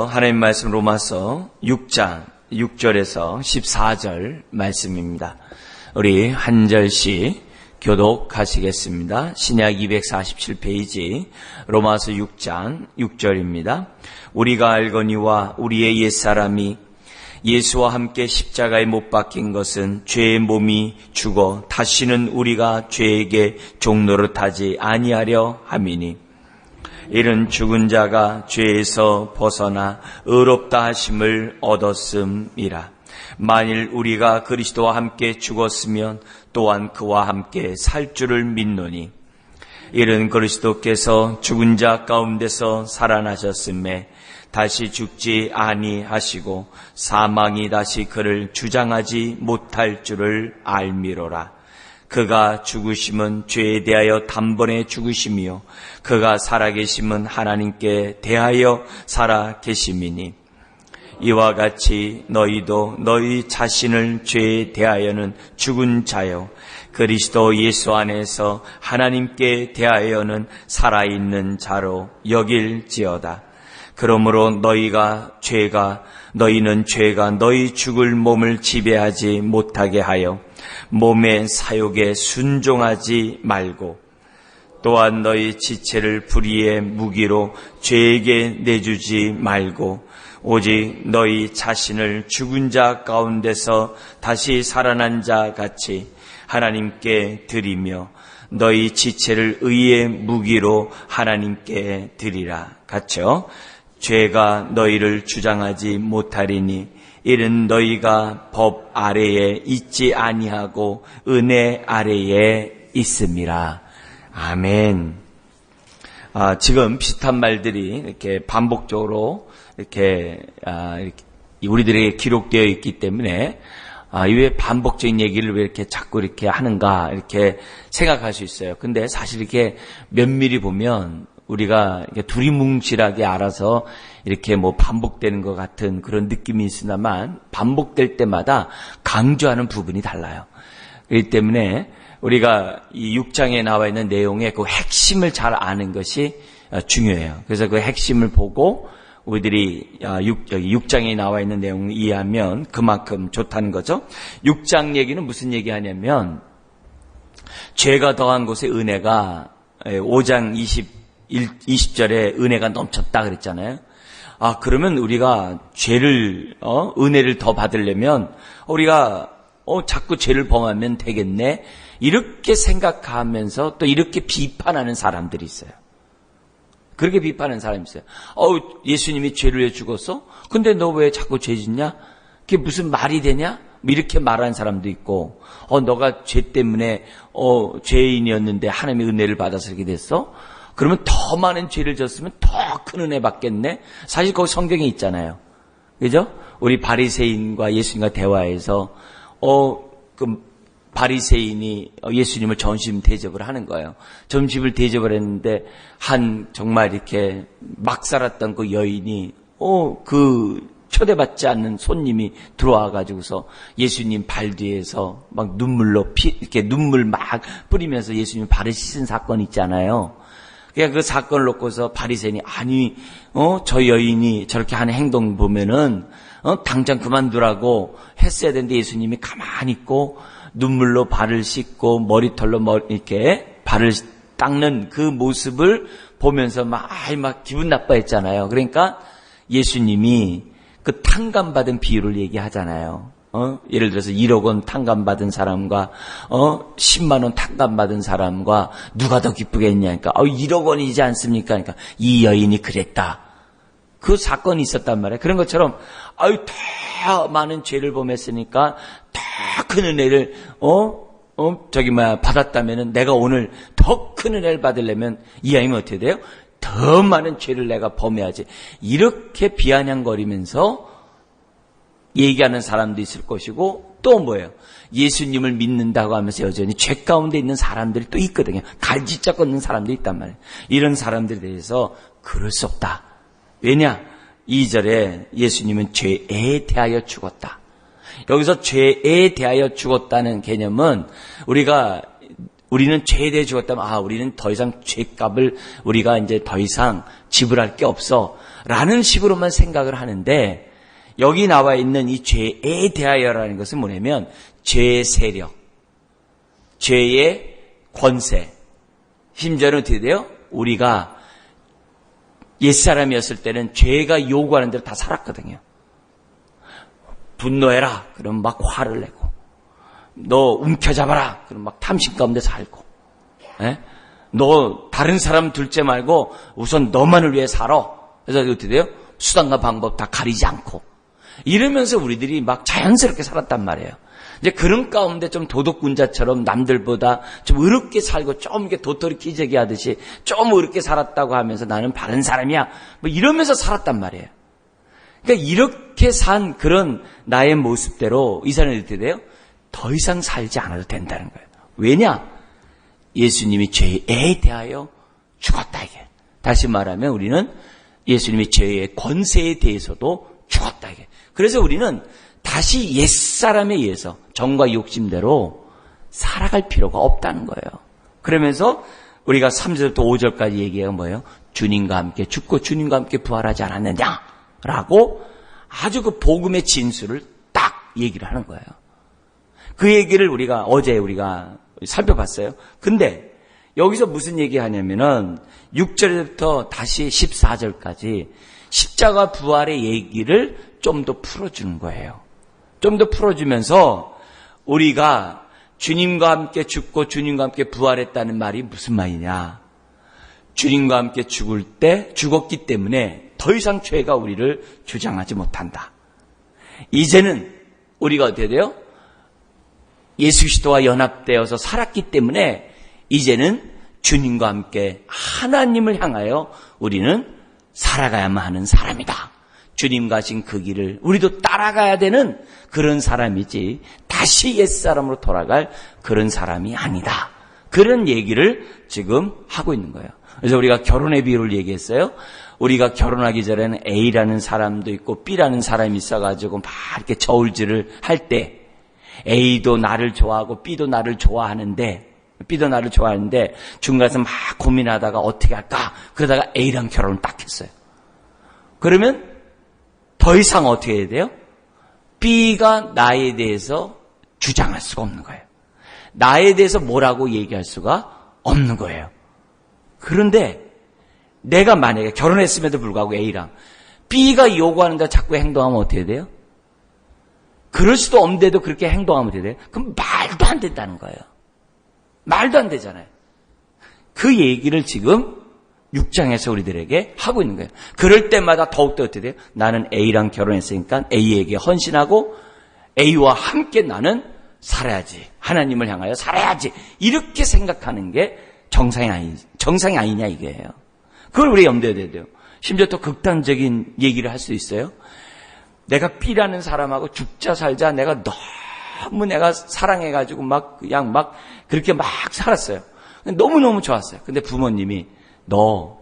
이어서 하나님 말씀 로마서 6장 6절에서 14절 말씀입니다. 우리 한 절씩 교독하시겠습니다. 신약 247페이지 로마서 6장 6절입니다. 우리가 알거니와 우리의 옛사람이 예수와 함께 십자가에 못 박힌 것은 죄의 몸이 죽어 다시는 우리가 죄에게 종노릇하지 아니하려 함이니 이는 죽은 자가 죄에서 벗어나 의롭다 하심을 얻었음이라. 만일 우리가 그리스도와 함께 죽었으면 또한 그와 함께 살 줄을 믿노니 이는 그리스도께서 죽은 자 가운데서 살아나셨음에 다시 죽지 아니하시고 사망이 다시 그를 주장하지 못할 줄을 알미로라. 그가 죽으심은 죄에 대하여 단번에 죽으심이요 그가 살아계심은 하나님께 대하여 살아계심이니 이와 같이 너희도 너희 자신을 죄에 대하여는 죽은 자요 그리스도 예수 안에서 하나님께 대하여는 살아있는 자로 여길지어다. 그러므로 너희는 죄가 너희 죽을 몸을 지배하지 못하게 하여 몸의 사욕에 순종하지 말고 또한 너희 지체를 불의의 무기로 죄에게 내주지 말고 오직 너희 자신을 죽은 자 가운데서 다시 살아난 자 같이 하나님께 드리며 너희 지체를 의의 무기로 하나님께 드리라. 같죠? 죄가 너희를 주장하지 못하리니 이는 너희가 법 아래에 있지 아니하고 은혜 아래에 있음이라. 아멘. 지금 비슷한 말들이 이렇게 반복적으로 이렇게 우리들에게 기록되어 있기 때문에 왜 반복적인 얘기를 왜 이렇게 자꾸 이렇게 하는가 이렇게 생각할 수 있어요. 근데 사실 이렇게 면밀히 보면 우리가 두리뭉실하게 알아서 이렇게 반복되는 것 같은 그런 느낌이 있으나만 반복될 때마다 강조하는 부분이 달라요. 그렇기 때문에 우리가 이 6장에 나와 있는 내용의 그 핵심을 잘 아는 것이 중요해요. 그래서 그 핵심을 보고 우리들이 6장에 나와 있는 내용을 이해하면 그만큼 좋다는 거죠. 6장 얘기는 무슨 얘기하냐면 죄가 더한 곳에 은혜가 5장 20절에 은혜가 넘쳤다 그랬잖아요. 그러면 우리가 은혜를 더 받으려면 우리가 자꾸 죄를 범하면 되겠네. 이렇게 생각하면서 또 이렇게 비판하는 사람들이 있어요. 그렇게 비판하는 사람이 있어요. 예수님이 죄를 왜 죽었어? 근데 너 왜 자꾸 죄 짓냐? 그게 무슨 말이 되냐? 이렇게 말하는 사람도 있고, 너가 죄 때문에, 죄인이었는데 하나님의 은혜를 받아서 이렇게 됐어? 그러면 더 많은 죄를 졌으면 더 큰 은혜 받겠네? 사실 거기 성경에 있잖아요. 그죠? 우리 바리새인과 예수님과 대화에서, 바리새인이 예수님을 점심 대접을 하는 거예요. 점심을 대접을 했는데, 정말 이렇게 막 살았던 그 여인이, 초대받지 않는 손님이 들어와가지고서 예수님 발 뒤에서 막 이렇게 눈물 막 뿌리면서 예수님 발을 씻은 사건이 있잖아요. 그러니까 그 사건을 놓고서 바리새인이 저 여인이 저렇게 하는 행동 보면은, 당장 그만두라고 했어야 되는데 예수님이 가만히 있고 눈물로 발을 씻고 머리털로 이렇게 발을 닦는 그 모습을 보면서 막 기분 나빠했잖아요. 그러니까 예수님이 그 탕감받은 비유를 얘기하잖아요. 예를 들어서 1억 원 탕감받은 사람과 10만 원 탕감받은 사람과 누가 더 기쁘겠냐니까 1억 원이지 않습니까? 그러니까 이 여인이 그랬다. 그 사건이 있었단 말이에요. 그런 것처럼 더 많은 죄를 범했으니까 더 큰 은혜를 받았다면은 내가 오늘 더 큰 은혜를 받으려면 이 여인은 어떻게 돼요? 더 많은 죄를 내가 범해야지. 이렇게 비아냥거리면서 얘기하는 사람도 있을 것이고 또 뭐예요? 예수님을 믿는다고 하면서 여전히 죄 가운데 있는 사람들이 또 있거든요. 갈짓잡고 있는 사람들이 있단 말이에요. 이런 사람들에 대해서 그럴 수 없다. 왜냐? 2절에 예수님은 죄에 대하여 죽었다. 여기서 죄에 대하여 죽었다는 개념은 우리가 우리는 죄에 대해 죽었다면 우리는 더 이상 죄값을 우리가 이제 더 이상 지불할 게 없어 라는 식으로만 생각을 하는데, 여기 나와 있는 이 죄에 대하여라는 것은 뭐냐면 죄의 세력, 죄의 권세, 심지어는 어떻게 돼요? 우리가 옛사람이었을 때는 죄가 요구하는 대로 다 살았거든요. 분노해라 그러면 막 화를 내고, 너 움켜잡아라 그러면 막 탐심 가운데 살고, 너 다른 사람 둘째 말고 우선 너만을 위해 살아. 그래서 어떻게 돼요? 수단과 방법 다 가리지 않고 이러면서 우리들이 막 자연스럽게 살았단 말이에요. 이제 그런 가운데 좀 도덕군자처럼 남들보다 좀 의롭게 살고 좀 이렇게 도토리 키재기 하듯이 좀 의롭게 살았다고 하면서 나는 바른 사람이야 뭐 이러면서 살았단 말이에요. 그러니까 이렇게 산 그런 나의 모습대로 이 사람이 어떻게 돼요? 더 이상 살지 않아도 된다는 거예요. 왜냐? 예수님이 죄에 대하여 죽었다 이게. 다시 말하면 우리는 예수님이 죄의 권세에 대해서도 죽었다 이게. 그래서 우리는 다시 옛사람에 의해서 정과 욕심대로 살아갈 필요가 없다는 거예요. 그러면서 우리가 3절부터 5절까지 얘기가 뭐예요? 주님과 함께 죽고 주님과 함께 부활하지 않았느냐라고 아주 그 복음의 진수를 딱 얘기를 하는 거예요. 그 얘기를 어제 우리가 살펴봤어요. 근데 여기서 무슨 얘기하냐면은 6절부터 다시 14절까지 십자가 부활의 얘기를 좀 더 풀어주는 거예요. 좀 더 풀어주면서 우리가 주님과 함께 죽고 주님과 함께 부활했다는 말이 무슨 말이냐. 주님과 함께 죽을 때 죽었기 때문에 더 이상 죄가 우리를 주장하지 못한다. 이제는 우리가 어떻게 돼요? 예수 그리스도와 연합되어서 살았기 때문에 이제는 주님과 함께 하나님을 향하여 우리는 살아가야만 하는 사람이다. 주님 가신 그 길을 우리도 따라가야 되는 그런 사람이지 다시 옛사람으로 돌아갈 그런 사람이 아니다. 그런 얘기를 지금 하고 있는 거예요. 그래서 우리가 결혼의 비유를 얘기했어요. 우리가 결혼하기 전에는 A라는 사람도 있고 B라는 사람이 있어가지고 막 이렇게 저울질을 할 때 A도 나를 좋아하고 B도 나를 좋아하는데 중간에서 막 고민하다가 어떻게 할까? 그러다가 A랑 결혼을 딱 했어요. 그러면 더 이상 어떻게 해야 돼요? B가 나에 대해서 주장할 수가 없는 거예요. 나에 대해서 뭐라고 얘기할 수가 없는 거예요. 그런데 내가 만약에 결혼했음에도 불구하고 A랑 B가 요구하는 대로 자꾸 행동하면 어떻게 돼요? 그럴 수도 없는데도 그렇게 행동하면 어떻게 돼요? 그럼 말도 안 된다는 거예요. 말도 안 되잖아요. 그 얘기를 지금 6장에서 우리들에게 하고 있는 거예요. 그럴 때마다 더욱더 어떻게 돼요? 나는 A랑 결혼했으니까 A에게 헌신하고 A와 함께 나는 살아야지. 하나님을 향하여 살아야지. 이렇게 생각하는 게 정상이 아니냐 이게예요. 그걸 우리 염두에 둬야 돼요. 심지어 또 극단적인 얘기를 할 수 있어요. 내가 B라는 사람하고 죽자 살자 내가 너무 사랑해가지고 그냥 그렇게 막 살았어요. 너무너무 좋았어요. 근데 부모님이 너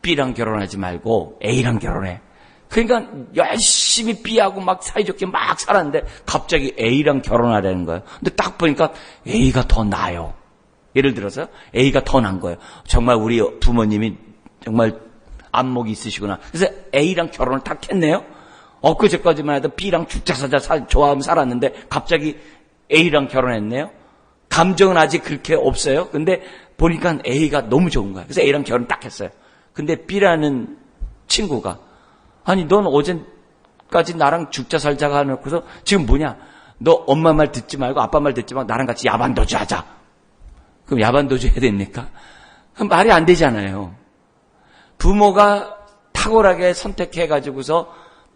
B랑 결혼하지 말고 A랑 결혼해. 그러니까 열심히 B하고 막 사이좋게 막 살았는데 갑자기 A랑 결혼하려는 거예요. 근데 딱 보니까 A가 더 나아요. 예를 들어서 A가 더 난 거예요. 정말 우리 부모님이 정말 안목이 있으시구나. 그래서 A랑 결혼을 딱 했네요. 엊그제까지만 해도 B랑 죽자사자 좋아하면 살았는데 갑자기 A랑 결혼했네요. 감정은 아직 그렇게 없어요. 근데 보니까 A가 너무 좋은 거예요. 그래서 A랑 결혼 딱 했어요. 근데 B라는 친구가 아니 넌 어제까지 나랑 죽자살자가 해놓고서 지금 뭐냐. 너 엄마 말 듣지 말고 아빠 말 듣지 말고 나랑 같이 야반도주 하자. 그럼 야반도주 해야 됩니까? 말이 안 되잖아요. 부모가 탁월하게 선택해가지고서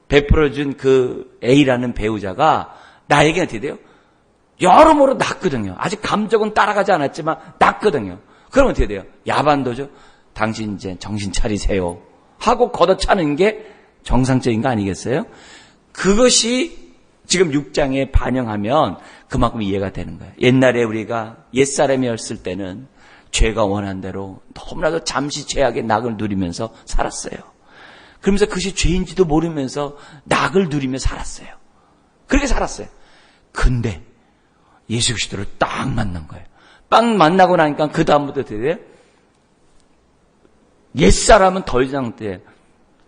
베풀어준 그 A라는 배우자가 나에게 어떻게 돼요? 여러모로 낫거든요. 아직 감정은 따라가지 않았지만 낫거든요. 그러면 어떻게 돼요? 야반도죠. 당신 이제 정신 차리세요. 하고 걷어차는 게 정상적인 거 아니겠어요? 그것이 지금 6장에 반영하면 그만큼 이해가 되는 거예요. 옛날에 우리가 옛사람이었을 때는 죄가 원한 대로 너무나도 잠시 죄악의 낙을 누리면서 살았어요. 그러면서 그것이 죄인지도 모르면서 낙을 누리며 살았어요. 그렇게 살았어요. 근데 예수 그리스도를 딱 만난 거예요. 빵 만나고 나니까 그 다음부터 돼요. 옛사람은 더 이상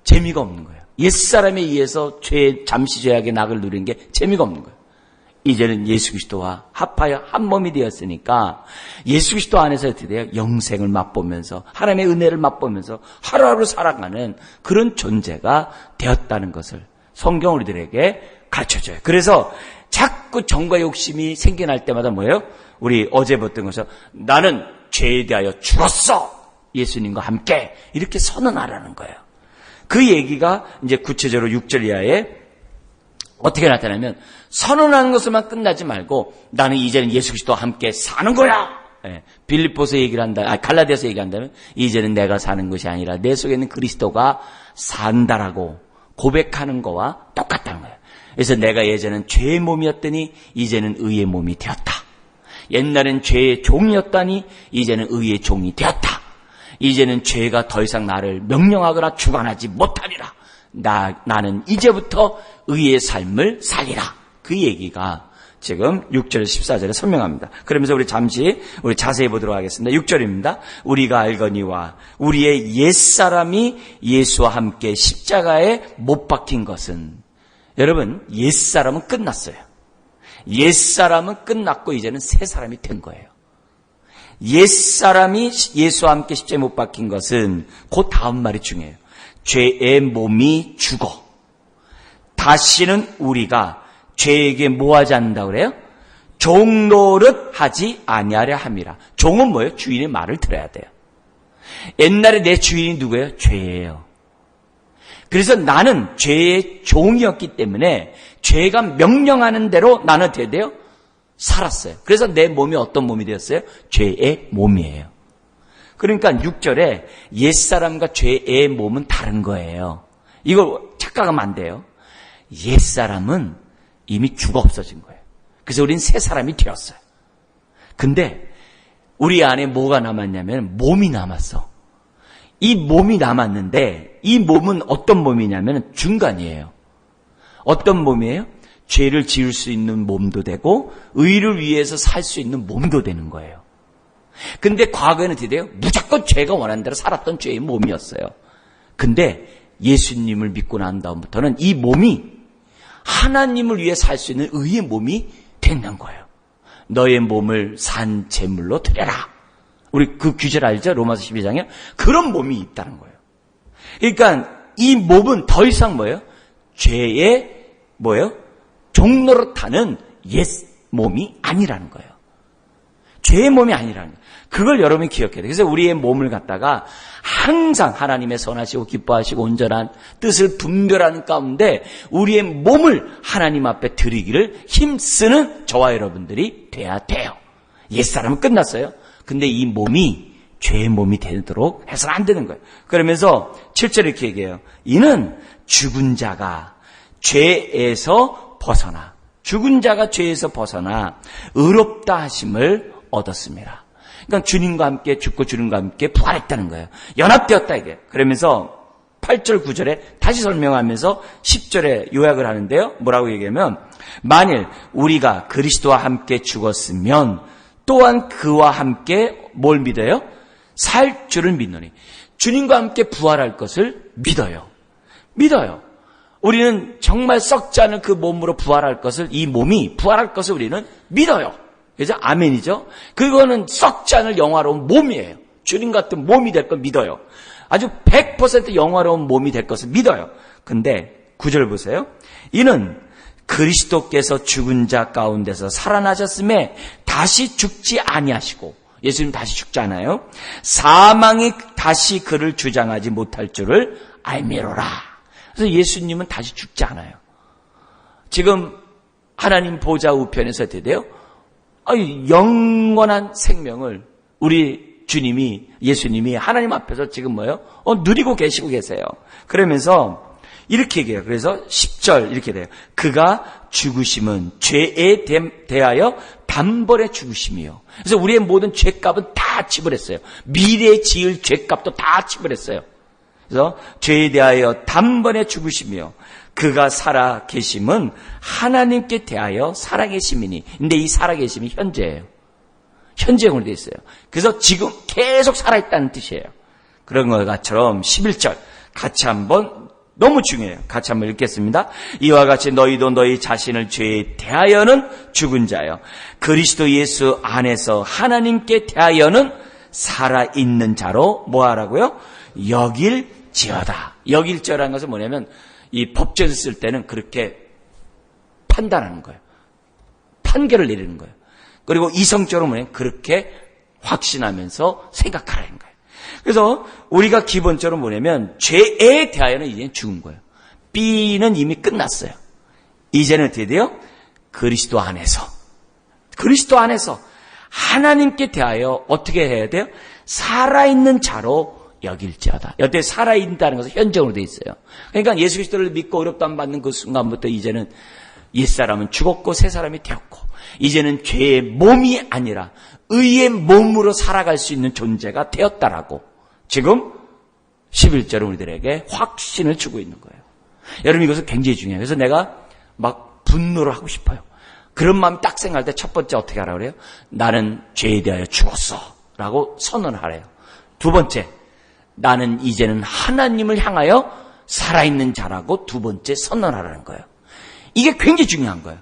재미가 없는 거예요. 옛사람에 의해서 잠시 죄악의 낙을 누린 게 재미가 없는 거예요. 이제는 예수 그리스도와 합하여 한 몸이 되었으니까 예수 그리스도 안에서 어떻게 돼요? 영생을 맛보면서 하나님의 은혜를 맛보면서 하루하루 살아가는 그런 존재가 되었다는 것을 성경 우리들에게 가르쳐줘요. 그래서 자꾸 정과 욕심이 생겨날 때마다 뭐예요? 우리 어제 봤던 것은 나는 죄에 대하여 죽었어. 예수님과 함께 이렇게 선언하라는 거예요. 그 얘기가 이제 구체적으로 6절 이하에 어떻게 나타나면 선언하는 것으로만 끝나지 말고 나는 이제는 예수 그리스도와 함께 사는 거야. 빌립보서 얘기를 한다. 갈라디아서 얘기한다면 이제는 내가 사는 것이 아니라 내 속에 있는 그리스도가 산다라고 고백하는 거와 똑같다는 거예요. 그래서 내가 예전엔 죄의 몸이었더니 이제는 의의 몸이 되었다. 옛날엔 죄의 종이었다니 이제는 의의 종이 되었다. 이제는 죄가 더 이상 나를 명령하거나 주관하지 못하리라. 나는 이제부터 의의 삶을 살리라. 그 얘기가 지금 6절 14절에 설명합니다. 그러면서 우리 잠시 자세히 보도록 하겠습니다. 6절입니다. 우리가 알거니와 우리의 옛사람이 예수와 함께 십자가에 못 박힌 것은, 여러분, 옛사람은 끝났어요. 옛사람은 끝났고 이제는 새 사람이 된 거예요. 옛사람이 예수와 함께 십자가에 못 박힌 것은 그 다음 말이 중요해요. 죄의 몸이 죽어 다시는 우리가 죄에게 뭐 하지 않는다고 그래요? 종노릇 하지 아니하려 함이라. 종은 뭐예요? 주인의 말을 들어야 돼요. 옛날에 내 주인이 누구예요? 죄예요. 그래서 나는 죄의 종이었기 때문에 죄가 명령하는 대로 나는 어떻게 돼요? 살았어요. 그래서 내 몸이 어떤 몸이 되었어요? 죄의 몸이에요. 그러니까 6절에 옛사람과 죄의 몸은 다른 거예요. 이거 착각하면 안 돼요. 옛사람은 이미 죽어 없어진 거예요. 그래서 우린 새 사람이 되었어요. 근데 우리 안에 뭐가 남았냐면 몸이 남았어. 이 몸이 남았는데 이 몸은 어떤 몸이냐면 중간이에요. 어떤 몸이에요? 죄를 지을 수 있는 몸도 되고 의를 위해서 살 수 있는 몸도 되는 거예요. 근데 과거에는 어떻게 돼요? 무조건 죄가 원하는 대로 살았던 죄의 몸이었어요. 근데 예수님을 믿고 난 다음부터는 이 몸이 하나님을 위해 살 수 있는 의의 몸이 된다는 거예요. 너의 몸을 산 제물로 드려라. 우리 그 규제를 알죠? 로마서 12장에 그런 몸이 있다는 거예요. 그러니까 이 몸은 더 이상 뭐예요? 죄의 뭐예요? 종노릇하는 옛 몸이 아니라는 거예요. 죄의 몸이 아니라는 거예요. 그걸 여러분이 기억해야 돼요. 그래서 우리의 몸을 갖다가 항상 하나님의 선하시고 기뻐하시고 온전한 뜻을 분별하는 가운데 우리의 몸을 하나님 앞에 드리기를 힘쓰는 저와 여러분들이 돼야 돼요. 옛사람은 끝났어요. 근데 이 몸이 죄의 몸이 되도록 해서는 안 되는 거예요. 그러면서 7절에 이렇게 얘기해요. 이는 죽은 자가 죄에서 벗어나, 죽은 자가 죄에서 벗어나 의롭다 하심을 얻었습니다. 그러니까 주님과 함께 죽고 주님과 함께 부활했다는 거예요. 연합되었다 이게. 그러면서 8절 9절에 다시 설명하면서 10절에 요약을 하는데요. 뭐라고 얘기하면 만일 우리가 그리스도와 함께 죽었으면 또한 그와 함께 뭘 믿어요? 살 줄을 믿노니. 주님과 함께 부활할 것을 믿어요. 믿어요. 우리는 정말 썩지 않은 그 몸으로 부활할 것을, 이 몸이 부활할 것을 우리는 믿어요. 그죠? 아멘이죠? 그거는 썩지 않을 영화로운 몸이에요. 주님 같은 몸이 될 걸 믿어요. 아주 100% 영화로운 몸이 될 것을 믿어요. 근데 9절 보세요. 이는 그리스도께서 죽은 자 가운데서 살아나셨음에 다시 죽지 아니하시고, 예수님 다시 죽지 않아요. 사망이 다시 그를 주장하지 못할 줄을 알미로라. 그래서 예수님은 다시 죽지 않아요. 지금 하나님 보좌 우편에서 어떻게 돼요? 영원한 생명을 우리 주님이, 예수님이 하나님 앞에서 지금 뭐예요? 누리고 계시고 계세요. 그러면서 이렇게 얘기해요. 그래서 10절 이렇게 돼요. 그가 죽으심은 죄에 대하여 단번에 죽으심이요. 그래서 우리의 모든 죄값은 다 지불했어요. 미래에 지을 죄값도 다 지불했어요. 그래서 죄에 대하여 단번에 죽으시며 그가 살아 계심은 하나님께 대하여 살아 계심이니. 근데 이 살아 계심이 현재예요. 현재형으로 되어 있어요. 그래서 지금 계속 살아있다는 뜻이에요. 그런 것처럼 11절 같이 한번 너무 중요해요. 같이 한번 읽겠습니다. 이와 같이 너희도 너희 자신을 죄에 대하여는 죽은 자여 그리스도 예수 안에서 하나님께 대하여는 살아있는 자로 뭐하라고요? 여길지어다. 여길지어라는 것은 뭐냐면 이 법정에서 쓸 때는 그렇게 판단하는 거예요. 판결을 내리는 거예요. 그리고 이성적으로 뭐냐면 그렇게 확신하면서 생각하라는 거예요. 그래서 우리가 기본적으로 뭐냐면 죄에 대하여는 이제는 죽은 거예요. B는 이미 끝났어요. 이제는 어떻게 돼요? 그리스도 안에서 하나님께 대하여 어떻게 해야 돼요? 살아있는 자로 여길지어다. 여태 살아있다는 것은 현정으로 되어 있어요. 그러니까 예수 그리스도를 믿고 의롭다함 받는 그 순간부터 이제는 옛사람은 죽었고 새사람이 되었고 이제는 죄의 몸이 아니라 의의 몸으로 살아갈 수 있는 존재가 되었다라고 지금 11절은 우리들에게 확신을 주고 있는 거예요. 여러분 이것은 굉장히 중요해요. 그래서 내가 막 분노를 하고 싶어요. 그런 마음이 딱 생각할 때 첫 번째 어떻게 하라고 그래요? 나는 죄에 대하여 죽었어 라고 선언하래요. 두 번째, 나는 이제는 하나님을 향하여 살아있는 자라고 두 번째 선언하라는 거예요. 이게 굉장히 중요한 거예요.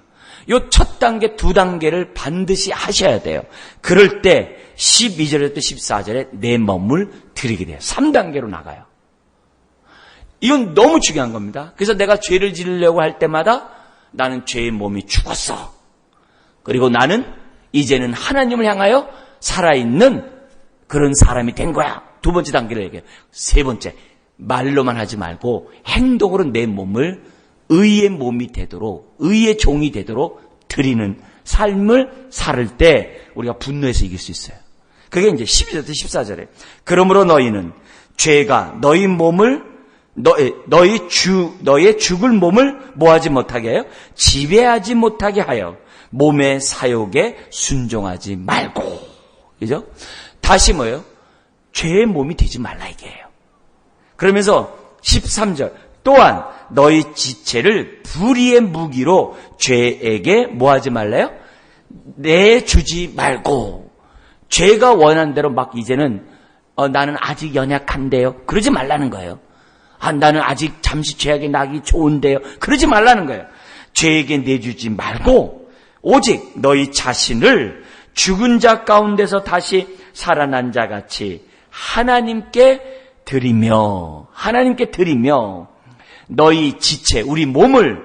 요 첫 단계, 두 단계를 반드시 하셔야 돼요. 그럴 때 12절에서 14절에 내 몸을 드리게 돼요. 3단계로 나가요. 이건 너무 중요한 겁니다. 그래서 내가 죄를 지으려고 할 때마다 나는 죄의 몸이 죽었어. 그리고 나는 이제는 하나님을 향하여 살아있는 그런 사람이 된 거야. 두 번째 단계를 얘기해요. 세 번째, 말로만 하지 말고 행동으로 내 몸을 의의 몸이 되도록, 의의 종이 되도록 드리는 삶을 살 때 우리가 분노해서 이길 수 있어요. 그게 이제 12절부터 14절에 그러므로 너희는 죄가 너희 몸을 너의 죽을 몸을 뭐하지 못하게 해요? 지배하지 못하게 하여 몸의 사욕에 순종하지 말고. 그죠? 다시 뭐예요? 죄의 몸이 되지 말라 이게예요. 그러면서 13절 또한 너희 지체를 불의의 무기로 죄에게 뭐하지 말래요? 내주지 말고. 죄가 원하는 대로 막 이제는 나는 아직 연약한데요. 그러지 말라는 거예요. 나는 아직 잠시 죄악에 나기 좋은데요. 그러지 말라는 거예요. 죄에게 내주지 말고 오직 너희 자신을 죽은 자 가운데서 다시 살아난 자 같이 하나님께 드리며 너희 지체, 우리 몸을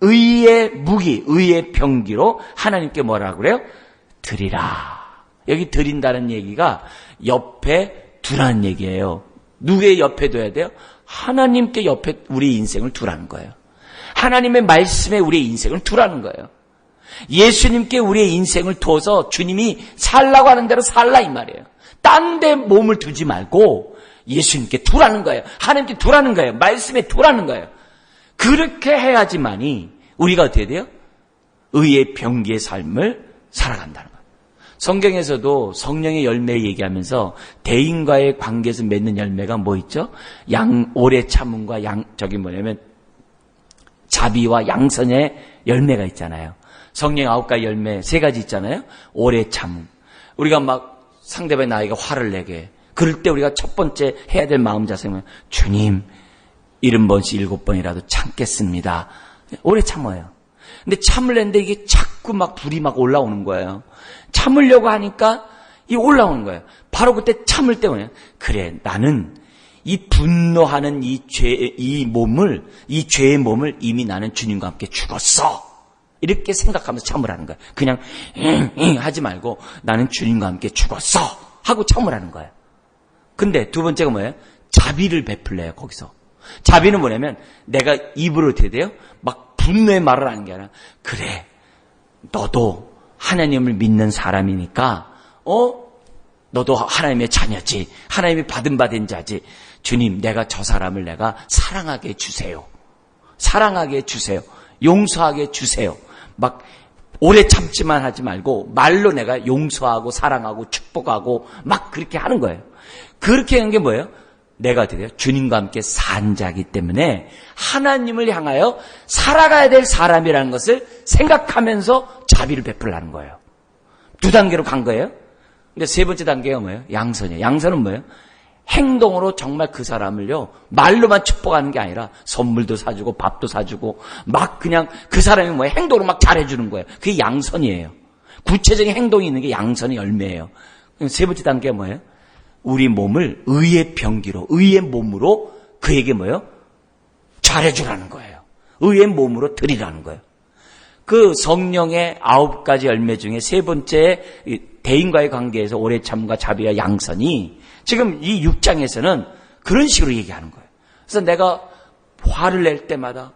의의 무기, 의의 병기로 하나님께 뭐라고 그래요? 드리라. 여기 드린다는 얘기가 옆에 두라는 얘기예요. 누구의 옆에 둬야 돼요? 하나님께 옆에 우리 인생을 두라는 거예요. 하나님의 말씀에 우리의 인생을 두라는 거예요. 예수님께 우리의 인생을 둬서 주님이 살라고 하는 대로 살라 이 말이에요. 딴 데 몸을 두지 말고 예수님께 두라는 거예요. 하나님께 두라는 거예요. 말씀에 두라는 거예요. 그렇게 해야지만이 우리가 어떻게 돼요? 의의 병기의 삶을 살아간다는 거예요. 성경에서도 성령의 열매 얘기하면서 대인과의 관계에서 맺는 열매가 뭐 있죠? 오래 참음과 자비와 양선의 열매가 있잖아요. 성령 9가지 열매 3가지 있잖아요. 오래 참음. 우리가 막 상대방의 나에게 화를 내게 그럴 때 우리가 첫 번째 해야 될 마음 자세는 주님 70번씩 7번이라도 참겠습니다. 오래 참아요. 근데 참으려는데 이게 자꾸 막 불이 막 올라오는 거예요. 참으려고 하니까 이 올라오는 거예요. 바로 그때 참을 때 뭐냐? 그래, 나는 이 분노하는 이 죄의 몸을 이미 나는 주님과 함께 죽었어. 이렇게 생각하면서 참으라는 거예요. 그냥 하지 말고 나는 주님과 함께 죽었어 하고 참으라는 거예요. 근데 두 번째가 뭐예요? 자비를 베풀래요. 거기서. 자비는 뭐냐면 내가 입으로 어떻게 돼요? 막 분노의 말을 하는 게 아니라 그래, 너도 하나님을 믿는 사람이니까 너도 하나님의 자녀지. 하나님이 받은 바 된 자지. 주님, 내가 저 사람을 내가 사랑하게 해주세요. 사랑하게 해주세요. 용서하게 해주세요. 막 오래 참지만 하지 말고 말로 내가 용서하고 사랑하고 축복하고 막 그렇게 하는 거예요. 그렇게 하는 게 뭐예요? 내가 어떻게 돼요? 주님과 함께 산 자기 때문에 하나님을 향하여 살아가야 될 사람이라는 것을 생각하면서 자비를 베풀라는 거예요. 두 단계로 간 거예요. 근데 세 번째 단계가 뭐예요? 양선이에요. 양선은 뭐예요? 행동으로 정말 그 사람을요, 말로만 축복하는 게 아니라 선물도 사주고 밥도 사주고 막 그냥 그 사람이 뭐예요? 행동으로 막 잘해주는 거예요. 그게 양선이에요. 구체적인 행동이 있는 게 양선의 열매예요. 세 번째 단계가 뭐예요? 우리 몸을 의의 병기로, 의의 몸으로 그에게 뭐예요? 잘해주라는 거예요. 의의 몸으로 드리라는 거예요. 그 성령의 9가지 열매 중에 세 번째 대인과의 관계에서 오래 참과 자비와 양선이 지금 이 6장에서는 그런 식으로 얘기하는 거예요. 그래서 내가 화를 낼 때마다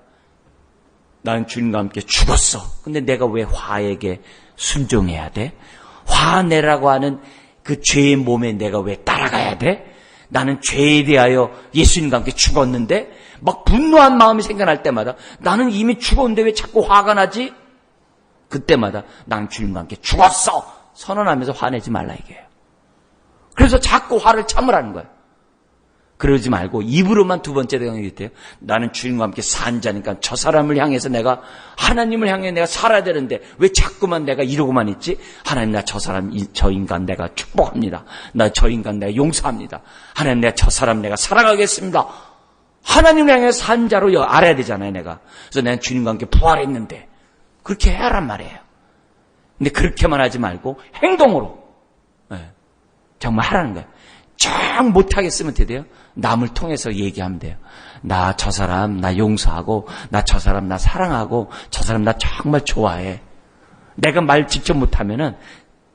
나는 주님과 함께 죽었어. 근데 내가 왜 화에게 순종해야 돼? 화내라고 하는 그 죄의 몸에 내가 왜 따라가야 돼? 나는 죄에 대하여 예수님과 함께 죽었는데 막 분노한 마음이 생겨날 때마다 나는 이미 죽었는데 왜 자꾸 화가 나지? 그때마다 나는 주님과 함께 죽었어! 선언하면서 화내지 말라 이게요. 그래서 자꾸 화를 참으라는 거예요. 그러지 말고 입으로만 두 번째 대응이 돼요. 나는 주님과 함께 산 자니까 저 사람을 향해서 내가 하나님을 향해 내가 살아야 되는데 왜 자꾸만 내가 이러고만 있지? 하나님 나 저 사람 저 인간 내가 축복합니다. 나 저 인간 내가 용서합니다. 하나님 내가 저 사람 내가 사랑하겠습니다. 하나님을 향해 산 자로 알아야 되잖아요 내가. 그래서 내가 주님과 함께 부활했는데 그렇게 해야란 말이에요. 근데 그렇게만 하지 말고 행동으로 정말 하라는 거예요. 정 못하겠으면 돼요. 남을 통해서 얘기하면 돼요. 나 저 사람 나 용서하고 나 저 사람 나 사랑하고 저 사람 나 정말 좋아해. 내가 말 직접 못하면은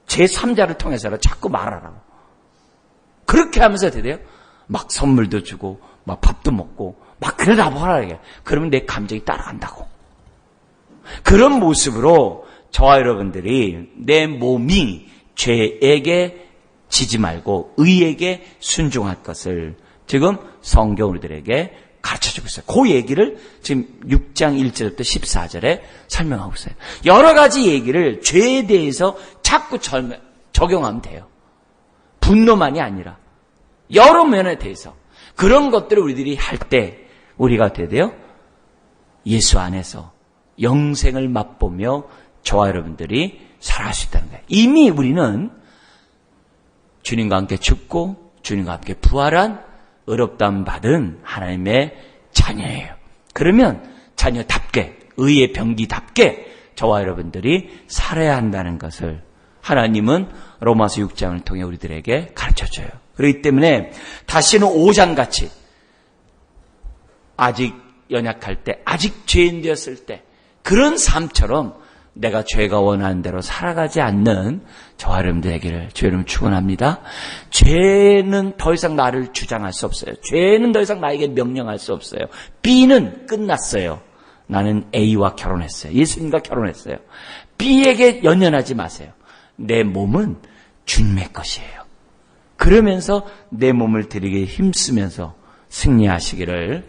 제3자를 통해서라도 자꾸 말하라고. 그렇게 하면서 돼요. 막 선물도 주고 막 밥도 먹고 막 그러라고 하라고. 그러면 내 감정이 따라간다고. 그런 모습으로 저와 여러분들이 내 몸이 죄에게 지지 말고 의에게 순종할 것을 지금 성경 우리들에게 가르쳐주고 있어요. 그 얘기를 지금 6장 1절부터 14절에 설명하고 있어요. 여러 가지 얘기를 죄에 대해서 자꾸 적용하면 돼요. 분노만이 아니라 여러 면에 대해서 그런 것들을 우리들이 할 때 우리가 어떻게 돼요? 예수 안에서 영생을 맛보며 저와 여러분들이 살아갈 수 있다는 거예요. 이미 우리는 주님과 함께 죽고 주님과 함께 부활한 의롭다함 받은 하나님의 자녀예요. 그러면 자녀답게 의의 병기답게 저와 여러분들이 살아야 한다는 것을 하나님은 로마서 6장을 통해 우리들에게 가르쳐줘요. 그렇기 때문에 다시는 5장같이 아직 연약할 때 아직 죄인 되었을 때 그런 삶처럼 내가 죄가 원하는 대로 살아가지 않는 저와 여러분들에게를 주여름 축원합니다. 죄는 더 이상 나를 주장할 수 없어요. 죄는 더 이상 나에게 명령할 수 없어요. B는 끝났어요. 나는 A와 결혼했어요. 예수님과 결혼했어요. B에게 연연하지 마세요. 내 몸은 주님의 것이에요. 그러면서 내 몸을 드리게 힘쓰면서 승리하시기를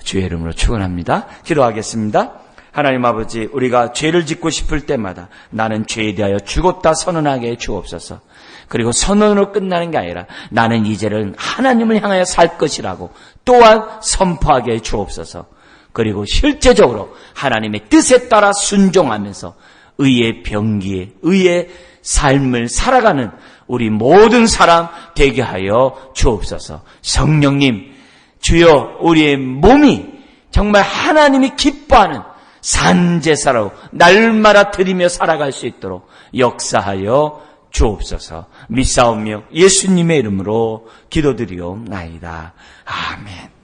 주의 이름으로 축원합니다. 기도하겠습니다. 하나님 아버지, 우리가 죄를 짓고 싶을 때마다 나는 죄에 대하여 죽었다 선언하게 해 주옵소서. 그리고 선언으로 끝나는 게 아니라 나는 이제는 하나님을 향하여 살 것이라고 또한 선포하게 해 주옵소서. 그리고 실제적으로 하나님의 뜻에 따라 순종하면서 의의 병기에 의의 삶을 살아가는 우리 모든 사람 되게 하여 주옵소서. 성령님, 주여 우리의 몸이 정말 하나님이 기뻐하는 산제사로 날마다 드리며 살아갈 수 있도록 역사하여 주옵소서. 믿사오며 예수님의 이름으로 기도드리옵나이다. 아멘.